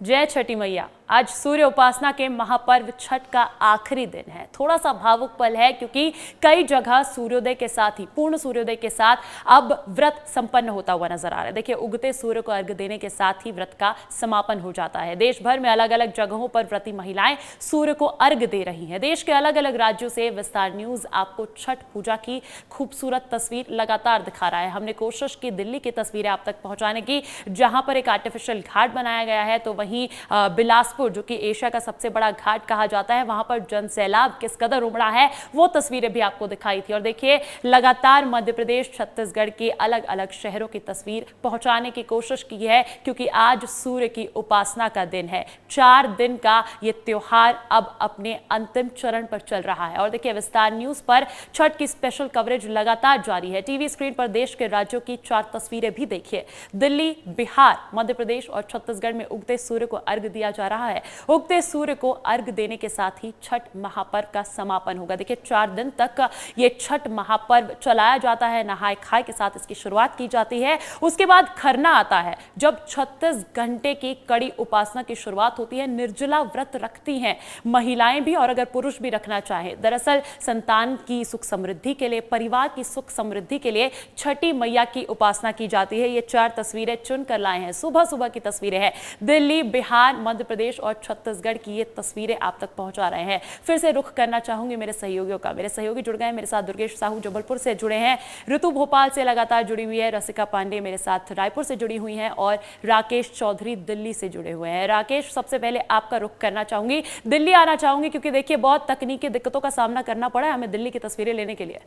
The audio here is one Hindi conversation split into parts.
जय छठी मैया। आज सूर्य उपासना के महापर्व छठ का आखिरी दिन है। थोड़ा सा भावुक पल है क्योंकि कई जगह सूर्योदय के साथ ही पूर्ण सूर्योदय के साथ अब व्रत संपन्न होता हुआ नजर आ रहा है। देखिए, उगते सूर्य को अर्घ्य देने के साथ ही व्रत का समापन हो जाता है। देश भर में अलग अलग जगहों पर व्रती महिलाएं सूर्य को अर्घ्य दे रही हैं। देश के अलग अलग राज्यों से विस्तार न्यूज आपको छठ पूजा की खूबसूरत तस्वीर लगातार दिखा रहा है। हमने कोशिश की दिल्ली की तस्वीरें आप तक पहुंचाने की, जहां पर एक आर्टिफिशियल घाट बनाया गया है, तो वहीं बिलासपुर जो कि एशिया का सबसे बड़ा घाट कहा जाता है, वहां पर जन सैलाब किस कदर उमड़ा है वो तस्वीरें भी आपको दिखाई थी। और देखिए, लगातार मध्य प्रदेश, छत्तीसगढ़ के अलग अलग शहरों की तस्वीर पहुंचाने की कोशिश की है क्योंकि आज सूर्य की उपासना का दिन है। 4 दिन का ये त्योहार अब अपने अंतिम चरण पर चल रहा है। और देखिए, विस्तार न्यूज पर छठ की स्पेशल कवरेज लगातार जारी है। टीवी स्क्रीन पर देश के राज्यों की 4 तस्वीरें भी देखिए। दिल्ली, बिहार, मध्य प्रदेश और छत्तीसगढ़ में उगते सूर्य को अर्घ्य दिया जा रहा है। उगते सूर्य को अर्घ्य देने के साथ ही छठ महापर्व का समापन होगा। देखिए, 4 दिन तक ये छठ महापर्व चलाया जाता है। नहाय खाए के साथ इसकी शुरुआत की जाती है। उसके बाद खरना आता है, जब 36 घंटे की कड़ी उपासना की शुरुआत होती है। निर्जला व्रत रखती हैं महिलाएं भी और अगर पुरुष भी रखना चाहे। दरअसल संतान की सुख समृद्धि के लिए, परिवार की सुख समृद्धि के लिए छठी मैया की उपासना की जाती है। ये 4 तस्वीरें चुनकर लाए हैं। सुबह सुबह की तस्वीरें हैं। दिल्ली, बिहार, मध्य प्रदेश और छत्तीसगढ़ की ये तस्वीरें आप तक पहुंचा रहे हैं। फिर से रुख करना चाहूंगी मेरे सहयोगियों का। मेरे सहयोगी जुड़ गए हैं मेरे साथ। दुर्गेश साहू जबलपुर से जुड़े हैं, ऋतु भोपाल से लगातार जुड़ी हुई है, रसिका पांडे मेरे साथ रायपुर से जुड़ी हुई हैं और राकेश चौधरी दिल्ली से जुड़े हुए हैं। राकेश, सबसे पहले आपका रुख करना चाहूंगी, दिल्ली आना चाहूंगी क्योंकि देखिए, बहुत तकनीकी दिक्कतों का सामना करना पड़ा है हमें दिल्ली की तस्वीरें लेने के लिए।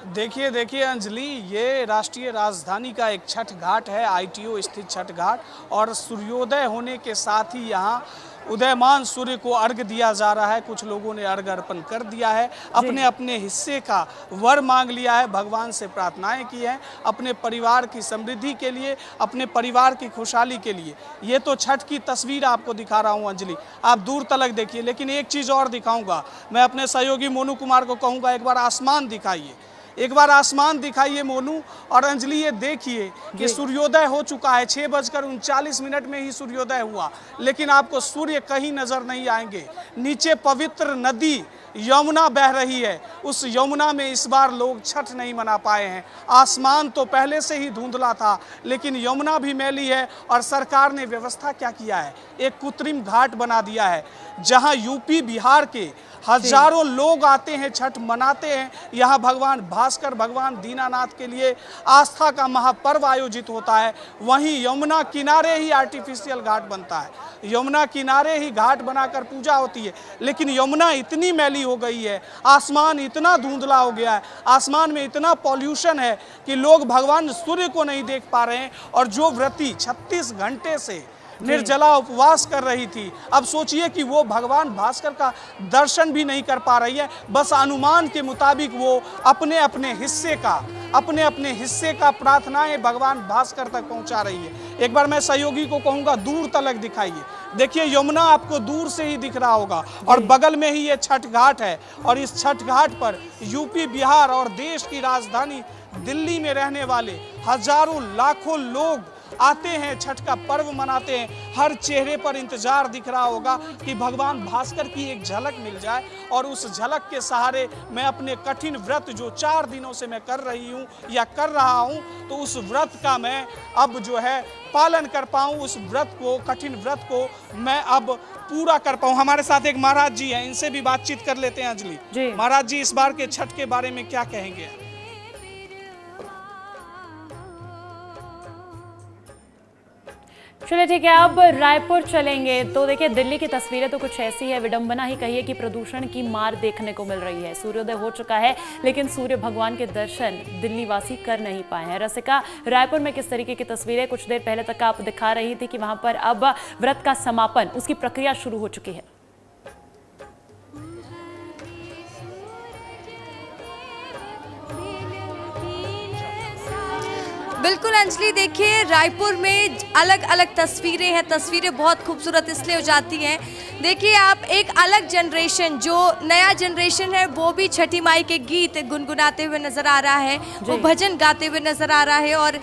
देखिए अंजलि, ये राष्ट्रीय राजधानी का एक छठ घाट है, आईटीओ स्थित छठ घाट। और सूर्योदय होने के साथ ही यहाँ उदयमान सूर्य को अर्घ्य दिया जा रहा है। कुछ लोगों ने अर्घ्य अर्पण कर दिया है, अपने अपने हिस्से का वर मांग लिया है, भगवान से प्रार्थनाएं की हैं अपने परिवार की समृद्धि के लिए, अपने परिवार की खुशहाली के लिए। ये तो छठ की तस्वीर आपको दिखा रहा हूँ अंजलि, आप दूर तलक देखिए। लेकिन एक चीज़ और दिखाऊंगा, मैं अपने सहयोगी मोनू कुमार को कहूँगा, एक बार आसमान दिखाइए, एक बार आसमान दिखाइए मोनू। और अंजलि, ये देखिए कि सूर्योदय हो चुका है। 6:39 में ही सूर्योदय हुआ, लेकिन आपको सूर्य कहीं नजर नहीं आएंगे। नीचे पवित्र नदी यमुना बह रही है, उस यमुना में इस बार लोग छठ नहीं मना पाए हैं। आसमान तो पहले से ही धुंधला था, लेकिन यमुना भी मैली है। और सरकार ने व्यवस्था क्या किया है, एक कृत्रिम घाट बना दिया है जहां यूपी बिहार के हजारों लोग आते हैं, छठ मनाते हैं। यहाँ भगवान भास्कर, भगवान दीनानाथ के लिए आस्था का महापर्व आयोजित होता है। वहीं यमुना किनारे ही आर्टिफिशियल घाट बनता है, यमुना किनारे ही घाट बनाकर पूजा होती है। लेकिन यमुना इतनी मैली हो गई है, आसमान इतना धुंधला हो गया है, आसमान में इतना पॉल्यूशन है कि लोग भगवान सूर्य को नहीं देख पा रहे हैं। और जो व्रती 36 घंटे से निर्जला उपवास कर रही थी, अब सोचिए कि वो भगवान भास्कर का दर्शन भी नहीं कर पा रही है। बस अनुमान के मुताबिक वो अपने अपने हिस्से का प्रार्थनाएं भगवान भास्कर तक पहुंचा रही है। एक बार मैं सहयोगी को कहूंगा, दूर तलक दिखाइए। देखिए, यमुना आपको दूर से ही दिख रहा होगा और बगल में ही ये छठ घाट है। और इस छठ घाट पर यूपी, बिहार और देश की राजधानी दिल्ली में रहने वाले हजारों लाखों लोग आते हैं, छठ का पर्व मनाते हैं। हर चेहरे पर इंतजार दिख रहा होगा कि भगवान भास्कर की एक झलक मिल जाए और उस झलक के सहारे मैं अपने कठिन व्रत जो 4 दिनों से मैं कर रही हूँ या कर रहा हूँ, तो उस व्रत का मैं अब जो है पालन कर पाऊँ, उस व्रत को, कठिन व्रत को मैं अब पूरा कर पाऊँ। हमारे साथ एक महाराज जी हैं, इनसे भी बातचीत कर लेते हैं अंजलि। महाराज जी, इस बार के छठ के बारे में क्या कहेंगे? चलिए ठीक है, अब रायपुर चलेंगे। तो देखिए, दिल्ली की तस्वीरें तो कुछ ऐसी है, विडंबना ही कहिए कि प्रदूषण की मार देखने को मिल रही है। सूर्योदय हो चुका है लेकिन सूर्य भगवान के दर्शन दिल्ली वासी कर नहीं पाए हैं। रसिका, रायपुर में किस तरीके की तस्वीरें कुछ देर पहले तक आप दिखा रही थी कि वहां पर अब व्रत का समापन, उसकी प्रक्रिया शुरू हो चुकी है। बिल्कुल बिल्कुल अंजलि, देखिए रायपुर में अलग अलग तस्वीरें हैं। तस्वीरें बहुत खूबसूरत इसलिए हो जाती हैं, देखिए आप एक अलग जनरेशन, जो नया जनरेशन है वो भी छठी माई के गीत गुनगुनाते हुए नजर आ रहा है, वो भजन गाते हुए नजर आ रहा है। और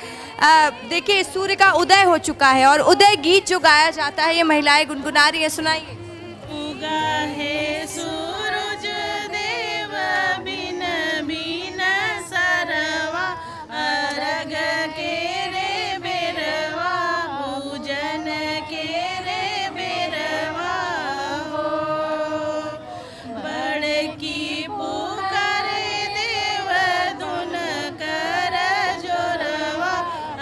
देखिए सूर्य का उदय हो चुका है और उदय गीत जो गाया जाता है ये महिलाएं गुनगुना रही है। सुनाइए। उगा है सूरज देव बिन बिन सरवा, अर्घ के रे बेरवा, पूजन के रे बेरवा हो। बड़की पुकार देव धुन कर जोरवा,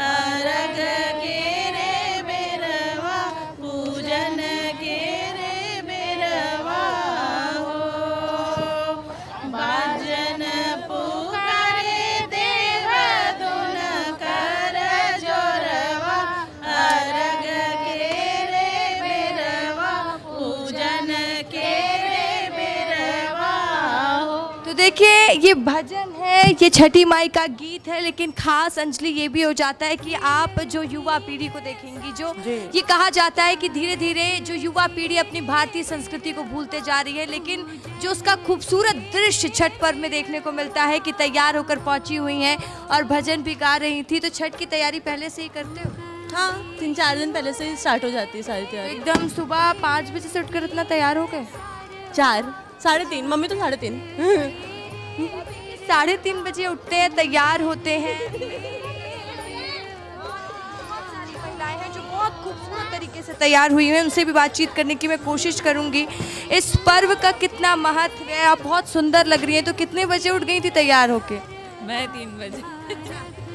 अर्घ के रे बेरवा, पूजन के रे बेरवा हो। बाजन पुकारे देव धुन कर जोरवा, अर्घ के रे बेरवा, पूजन के रे बेरवा हो। तो देखिए ये भजन है, ये छठी माई का गीत है, लेकिन खास अंजलि ये भी हो जाता है कि आप जो युवा पीढ़ी को देखेंगी, जो ये कहा जाता है कि धीरे धीरे जो युवा पीढ़ी अपनी भारतीय संस्कृति को भूलते जा रही है, लेकिन जो उसका खूबसूरत दृश्य छठ पर्व में देखने को मिलता है कि तैयार होकर पहुंची हुई हैं और भजन भी गा रही थी। तो छठ की तैयारी पहले से ही करते हो? हाँ, 3-4 दिन पहले से ही स्टार्ट हो जाती है सारी तैयारी। एकदम सुबह 5 बजे से उठकर इतना तैयार हो गए? 4, 3:30, मम्मी तो 3:30। 3:30 बजे उठते हैं, तैयार होते हैं। महिलाएं हैं जो बहुत खूबसूरत तरीके से तैयार हुई हैं, उनसे भी बातचीत करने की मैं कोशिश करूंगी। इस पर्व का कितना महत्व है, आप बहुत सुंदर लग रही हैं। तो कितने बजे उठ गई थी तैयार होके? मैं 3 बजे।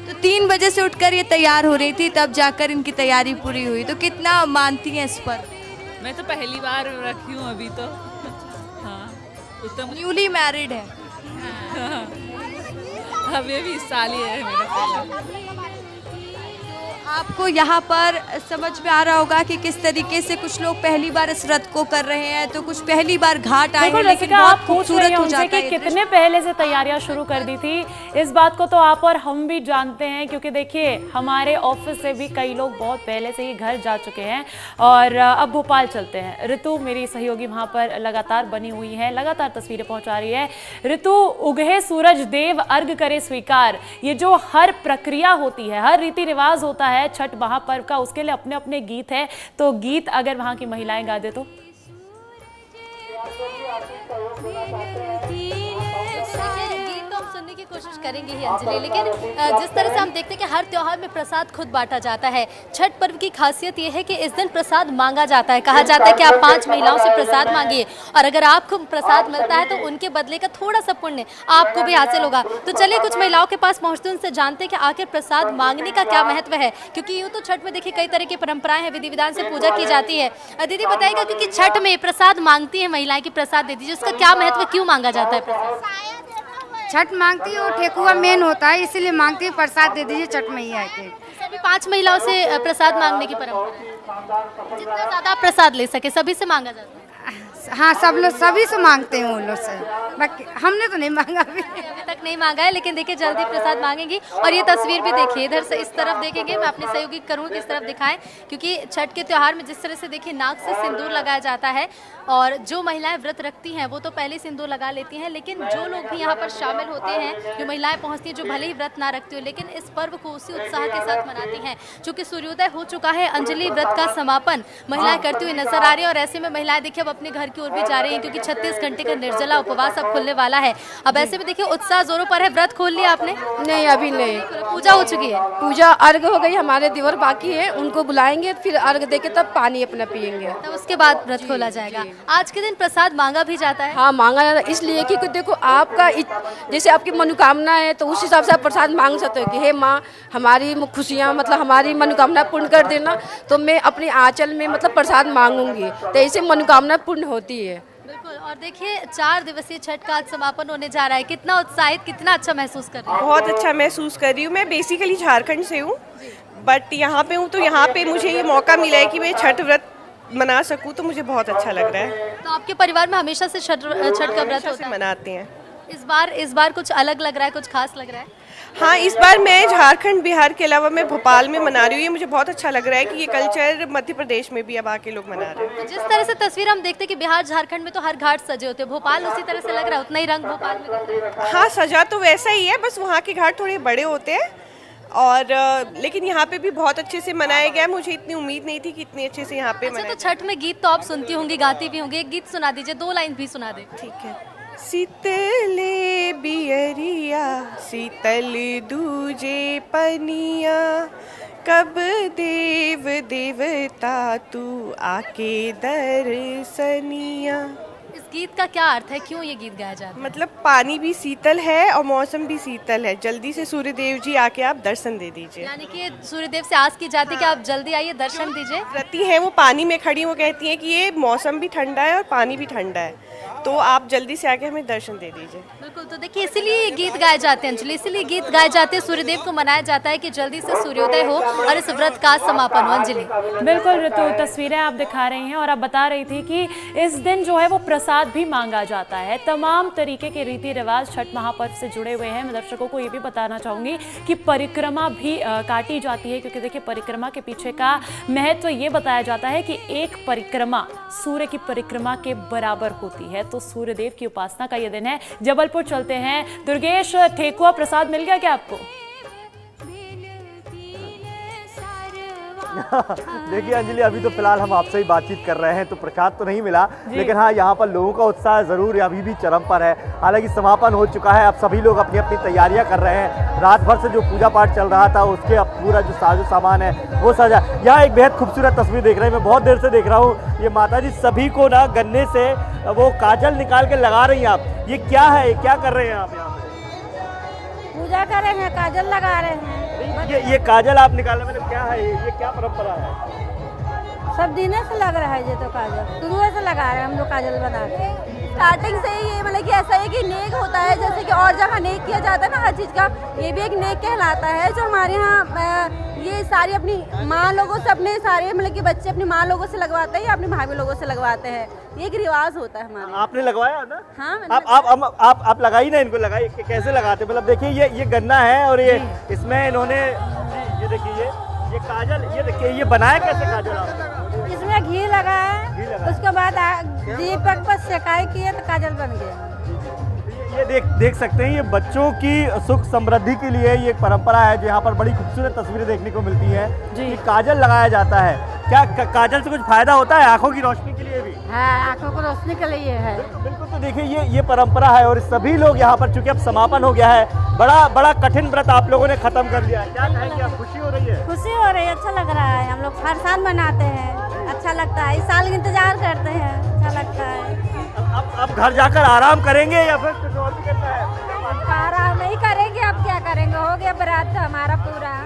तो 3 बजे से उठकर ये तैयार हो रही थी, तब जाकर इनकी तैयारी पूरी हुई। तो कितना मानती हैं इस पर? मैं तो पहली बार रखी हूँ अभी तो। हाँ, उतना न्यूली मैरिड है। अभी इस साल ही है मेरा पहला। आपको यहाँ पर समझ में आ रहा होगा कि किस तरीके से कुछ लोग पहली बार इस व्रत को कर रहे हैं, तो कुछ पहली बार घाट आए हैं, लेकिन आप बहुत पूछ रही खूबसूरत हैं हो उनसे जाता कि है। कितने पहले से तैयारियां शुरू कर दी थी। इस बात को तो आप और हम भी जानते हैं, क्योंकि देखिए हमारे ऑफिस से भी कई लोग बहुत पहले से ही घर जा चुके हैं और अब भोपाल चलते हैं। ऋतु मेरी सहयोगी वहां पर लगातार बनी हुई है, लगातार तस्वीरें पहुंचा रही है। ऋतु, उगे सूरज देव अर्घ करे स्वीकार, ये जो हर प्रक्रिया होती है, हर रीति रिवाज होता है छठ महापर्व का, उसके लिए अपने अपने गीत है। तो गीत अगर वहां की महिलाएं गा दे तो गीत तो हम सुनने की कोशिश करेंगे ही अंजलि, लेकिन जिस तरह से हम देखते हैं कि हर त्योहार में प्रसाद खुद बांटा जाता है, छठ पर्व की खासियत ये है कि इस दिन प्रसाद मांगा जाता है। कहा जाता है कि आप 5 महिलाओं से प्रसाद मांगिए और अगर आपको प्रसाद मिलता है तो उनके बदले का थोड़ा सा पुण्य आपको भी हासिल होगा। तो चलिए कुछ महिलाओं के पास पहुंचते हैं, उनसे जानते हैं कि आखिर प्रसाद मांगने का क्या महत्व है, क्योंकि यूँ तो छठ में देखिए कई तरह की परंपराएं हैं, विधि विधान से पूजा की जाती है। दीदी बताइएगा, क्योंकि छठ में प्रसाद मांगती है महिलाएं की, प्रसाद दे दीजिए, उसका क्या महत्व, क्यों मांगा जाता है प्रसाद? छठ मांगती है, वो ठेकुआ मेन होता है, इसीलिए मांगती है प्रसाद दे दीजिए छठ मैया के। सभी 5 महिलाओं से प्रसाद मांगने की परंपरा है, जितना ज्यादा आप प्रसाद ले सके सभी से मांगा जाता है। हाँ, सब लोग सभी से मांगते हैं वो लोग से, बाकी हमने तो नहीं मांगा अभी तक नहीं मांगा है, लेकिन देखिए जल्दी प्रसाद मांगेंगी। और ये तस्वीर भी देखिए, इधर से इस तरफ देखेंगे, मैं अपने सहयोगी करूँगी कि इस तरफ दिखाएं, क्योंकि छठ के त्यौहार में जिस तरह से देखिए नाक से सिंदूर लगाया जाता है और जो महिलाएं व्रत रखती हैं वो तो पहले सिंदूर लगा लेती हैं, लेकिन जो लोग भी यहाँ पर शामिल होते हैं, जो महिलाएं पहुँचती हैं, जो भले ही व्रत ना रखती हो लेकिन इस पर्व को उसी उत्साह के साथ मनाती हैं। चूँकि सूर्योदय हो चुका है, अंजलि व्रत का समापन महिलाएं करती हुई नजर आ रही है और ऐसे में महिलाएं देखिए अब अपने घर की ओर भी जा रही हैं, क्योंकि 36 घंटे का निर्जला उपवास अब खुलने वाला है। अब ऐसे में देखिए उत्साह जोरों पर है। व्रत खोल लिया आपने? नहीं, अभी नहीं। पूजा हो चुकी है? पूजा अर्घ हो गई, हमारे देवर बाकी है, उनको बुलाएंगे, फिर अर्घ देके तब पानी अपना पियेंगे, तब उसके बाद व्रत खोला जाएगा। आज के दिन प्रसाद मांगा भी जाता है? हाँ, मांगा जाता है, इसलिए कि देखो आपका जैसे आपकी मनोकामना है तो उस हिसाब से आप प्रसाद मांग सकते हो कि हे माँ हमारी खुशियाँ, मतलब हमारी मनोकामना पूर्ण कर देना, तो मैं अपने आंचल में मतलब प्रसाद मांगूंगी, तो ऐसे मनोकामना पूर्ण होती है। बिल्कुल। और देखिए 4 दिवसीय छठ का आज समापन होने जा रहा है, कितना उत्साहित, कितना अच्छा महसूस कर रही है? बहुत अच्छा महसूस कर रही हूँ। मैं बेसिकली झारखंड से हूँ, बट यहाँ पे हूँ, तो यहाँ पे मुझे ये मौका मिला है कि मैं छठ व्रत मना सकूँ, तो मुझे बहुत अच्छा लग रहा है। तो आपके परिवार में हमेशा से छठ का व्रत होता है? मनाते हैं। इस बार कुछ अलग लग रहा है, कुछ खास लग रहा है? हाँ, इस बार मैं झारखंड बिहार के अलावा मैं भोपाल में मना रही हूँ। ये मुझे बहुत अच्छा लग रहा है कि ये कल्चर मध्य प्रदेश में भी अब आके लोग मना रहे हैं। तो जिस तरह से तस्वीर हम देखते हैं कि बिहार झारखंड में तो हर घाट सजे होते हैं, भोपाल उसी तरह से लग रहा है, उतना ही रंग भोपाल में दिख रहा है। हाँ, सजा तो वैसा ही है, बस वहाँ के घाट थोड़े बड़े होते हैं और लेकिन यहाँ पे भी बहुत अच्छे से मनाया गया है। मुझे इतनी उम्मीद नहीं थी कि इतने अच्छे से यहाँ पे अच्छा, मनाया तो छठ में गीत तो आप सुनती होंगी, गाती भी होंगी, एक गीत सुना दीजिए, 2 लाइन भी सुना दे। ठीक है। शीतले बियरिया शीतल दूजे पनिया, कब देव देवता तू आके दर्शनिया। इस गीत का क्या अर्थ है, क्यों ये गीत गाया जाता है? मतलब पानी भी शीतल है और मौसम भी शीतल है, जल्दी से सूर्यदेव जी आके आप दर्शन दे दीजिए। यानी कि सूर्यदेव से आस की जाती है कि आप जल्दी आइए, दर्शन दीजिए। व्रती हैं वो पानी में खड़ी, वो कहती हैं कि ये मौसम भी ठंडा है और पानी भी ठंडा है, तो आप जल्दी से आके हमें दर्शन दे दीजिए। बिल्कुल, तो देखिए इसीलिए ये गीत गाए जाते हैं अंजलि, इसीलिए गीत गाए जाते हैं, सूर्यदेव को मनाया जाता है कि जल्दी से सूर्योदय हो और इस व्रत का समापन हो। अंजलि बिल्कुल ऋतु, तस्वीरें आप दिखा रही हैं और आप बता रही थी कि इस दिन जो है वो प्रसाद भी मांगा जाता है। तमाम तरीके के रीति रिवाज छठ महापर्व से जुड़े हुए हैं। मैं दर्शकों को ये भी बताना चाहूँगी कि परिक्रमा भी काटी जाती है, क्योंकि देखिए परिक्रमा के पीछे का महत्व ये बताया जाता है कि एक परिक्रमा सूर्य की परिक्रमा के बराबर होती है। तो सूर्यदेव की उपासना का ये दिन है। जबलपुर चलते हैं। दुर्गेश, ठेकुआ प्रसाद मिल गया क्या आपको? देखिए अंजलि, अभी तो फिलहाल हम आपसे ही बातचीत कर रहे हैं, तो प्रसाद तो नहीं मिला, लेकिन हाँ यहाँ पर लोगों का उत्साह जरूर अभी भी चरम पर है। हालांकि समापन हो चुका है, अब सभी लोग अपनी अपनी तैयारियां कर रहे हैं। रात भर से जो पूजा पाठ चल रहा था उसके अब पूरा जो साजो सामान है वो सजा। यहाँ एक बेहद खूबसूरत तस्वीर देख रहे हैं, मैं बहुत देर से देख रहा हूँ। ये माता जी सभी को ना गन्ने से वो काजल निकाल के लगा रही हैं। आप ये क्या है, क्या कर रहे हैं आप यहाँ पे? पूजा कर रहे हैं, काजल लगा रहे हैं। ये काजल आप निकालने में क्या है, ये क्या परंपरा है? सब दिनों से लग रहा है ये तो काजल, शुरू से लगा रहे हैं हम लोग काजल बना के। स्टार्टिंग से ही ये मतलब कि ऐसा है कि नेक होता है, जैसे कि और जगह नेक किया जाता है ना हर चीज़ का, ये भी एक नेक कहलाता है। जो हमारे यहाँ ये सारी अपनी माँ लोगों से, अपने सारे मतलब कि बच्चे अपनी माँ लोगों से लगवाते हैं या अपने भाभी लोगों से लगवाते हैं, ये एक रिवाज होता है हमारे। आपने लगवाया ना? हाँ, आप लगाई ना, इनको लगाई, कैसे लगाते? मतलब देखिए ये गन्ना है और ये इसमें इन्होंने ये देखिए ये काजल, ये देखिए ये बनाया कैसे काजल आपने? इसमें घी लगा है, उसके बाद दीपक पर सेकाई किए तो काजल बन गया। ये देख सकते हैं, ये बच्चों की सुख समृद्धि के लिए ये एक परंपरा है, जो यहाँ पर बड़ी खूबसूरत तस्वीरें देखने को मिलती हैं। ये काजल लगाया जाता है, क्या काजल से कुछ फायदा होता है आंखों की रोशनी के लिए भी? हाँ, आंखों को रोशनी के लिए है। बिल्कुल, तो देखिए ये परंपरा है और सभी लोग यहाँ पर, चूंकि अब समापन हो गया है, बड़ा कठिन व्रत आप लोगों ने खत्म कर लिया है। क्या कहेंगे आप, खुशी हो रही है? खुशी हो रही है, अच्छा लग रहा है। हम लोग हर साल मनाते हैं, अच्छा लगता है, इस साल इंतजार करते हैं, अच्छा लगता है। अब घर जाकर आराम करेंगे या फिर कुछ और भी करना है? आराम नहीं करेंगे, अब क्या करेंगे, हो गया व्रत हमारा पूरा।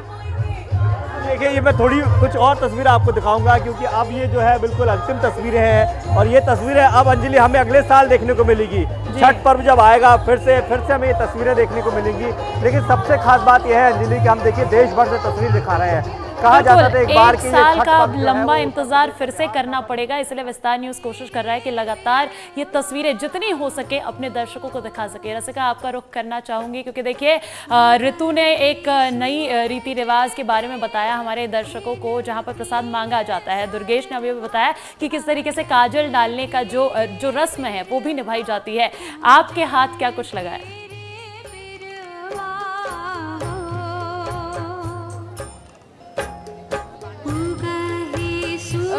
देखिए ये मैं थोड़ी कुछ और तस्वीरें आपको दिखाऊंगा, क्योंकि अब ये जो है बिल्कुल अंतिम तस्वीरें हैं और ये तस्वीरें अब अंजलि हमें अगले साल देखने को मिलेगी। छठ पर्व जब आएगा फिर से हमें ये तस्वीरें देखने को मिलेंगी। लेकिन सबसे खास बात यह है अंजलि कि हम देखिए देश भर से तस्वीर दिखा रहे हैं। कहा जाता था एक बार कि साल का लंबा इंतजार फिर से करना पड़ेगा, इसलिए विस्तार न्यूज कोशिश कर रहा है कि लगातार ये तस्वीरें जितनी हो सके अपने दर्शकों को दिखा सके। रसिका, आपका रुख करना चाहूंगी, क्योंकि देखिए ऋतु ने एक नई रीति रिवाज के बारे में बताया हमारे दर्शकों को, जहां पर प्रसाद मांगा जाता है। दुर्गेश ने अभी बताया कि किस तरीके से काजल डालने का जो रस्म है वो भी निभाई जाती है। आपके हाथ क्या कुछ लगा है?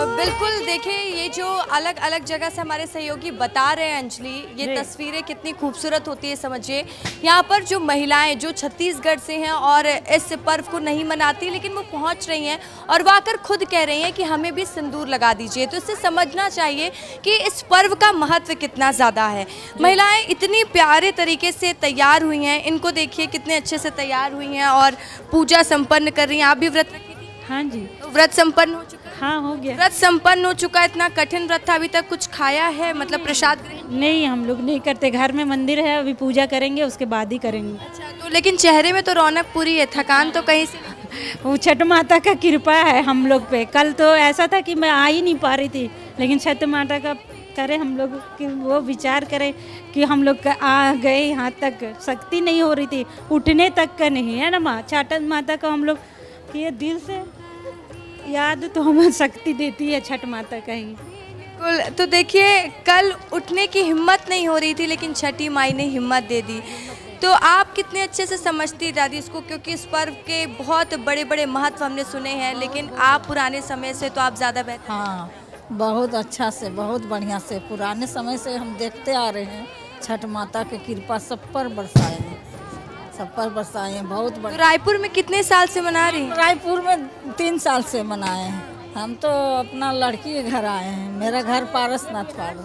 बिल्कुल, देखिए ये जो अलग अलग जगह से हमारे सहयोगी बता रहे हैं अंजलि, ये तस्वीरें कितनी खूबसूरत होती है। समझिए यहाँ पर जो महिलाएं जो छत्तीसगढ़ से हैं और इस पर्व को नहीं मनाती, लेकिन वो पहुँच रही हैं और वो आकर खुद कह रही हैं कि हमें भी सिंदूर लगा दीजिए। तो इससे समझना चाहिए कि इस पर्व का महत्व कितना ज़्यादा है। महिलाएँ इतनी प्यारे तरीके से तैयार हुई हैं, इनको देखिए कितने अच्छे से तैयार हुई हैं और पूजा संपन्न कर रही हैं। आप भी व्रत रखी थी? हाँ जी। तो व्रत संपन्न हो चुका? हाँ, हो गया। व्रत संपन्न हो चुका। इतना कठिन व्रत था, अभी तक कुछ खाया है, मतलब प्रसाद नहीं, हम लोग नहीं करते, घर में मंदिर है, अभी पूजा करेंगे उसके बाद ही करेंगे। अच्छा, तो लेकिन चेहरे में तो रौनक पूरी है, थकान तो कहीं से नहीं? वो छठ माता का कृपा है हम लोग पे। कल तो ऐसा था कि मैं आ ही नहीं पा रही थी, लेकिन छठ माता का करें हम लोग कि वो विचार करें कि हम लोग आ गए यहाँ तक, शक्ति नहीं हो रही थी, उठने तक का नहीं है ना माँ। छठ माता को हम लोग ये दिल से याद तो हमें शक्ति देती है छठ माता का ही। बिल्कुल। तो देखिए कल उठने की हिम्मत नहीं हो रही थी लेकिन छठी माई ने हिम्मत दे दी। तो आप कितने अच्छे से समझती दादी इसको, क्योंकि इस पर्व के बहुत बड़े बड़े महत्व हमने सुने हैं, लेकिन आप पुराने समय से तो आप ज़्यादा बेहतर। हाँ, बहुत अच्छा से, बहुत बढ़िया से, पुराने समय से हम देखते आ रहे हैं। छठ माता की कृपा सब पर बरसाए हैं, सब पर बरसाए हैं, बहुत तो बढ़िया। रायपुर में कितने साल से मना रही हैं? रायपुर में 3 साल से मनाए हैं। हम तो अपना लड़की के घर आए हैं। मेरा घर पारसनाथ पाड़,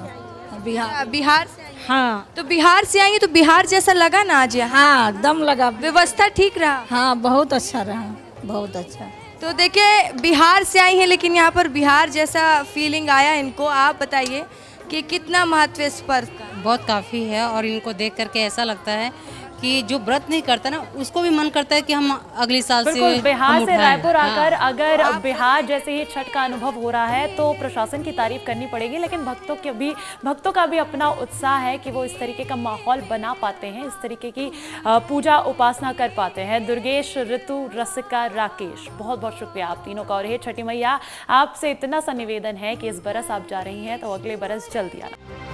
बिहार से। हाँ, तो बिहार से आई हैं, तो बिहार जैसा लगा ना आज यहाँ? हाँ, दम लगा। व्यवस्था ठीक रहा? हाँ, बहुत अच्छा रहा, बहुत अच्छा। तो देखिए बिहार से आई हैं लेकिन यहाँ पर बिहार जैसा फीलिंग आया इनको। आप बताइए कि कितना महत्व है इस पर्व का? बहुत काफ़ी है, और इनको देख करके ऐसा लगता है कि जो व्रत नहीं करता ना उसको भी मन करता है कि हम अगले साल से बिहार से रायपुर हाँ। आकर अगर बिहार जैसे ही छठ का अनुभव हो रहा है तो प्रशासन की तारीफ करनी पड़ेगी, लेकिन भक्तों का भी अपना उत्साह है कि वो इस तरीके का माहौल बना पाते हैं, इस तरीके की पूजा उपासना कर पाते हैं। दुर्गेश, ऋतु, रसिका, राकेश, बहुत बहुत शुक्रिया आप तीनों का। और ये छठी मैया आपसे इतना सा निवेदन है कि इस बरस आप जा रही हैं तो अगले बरस जल्दी आना।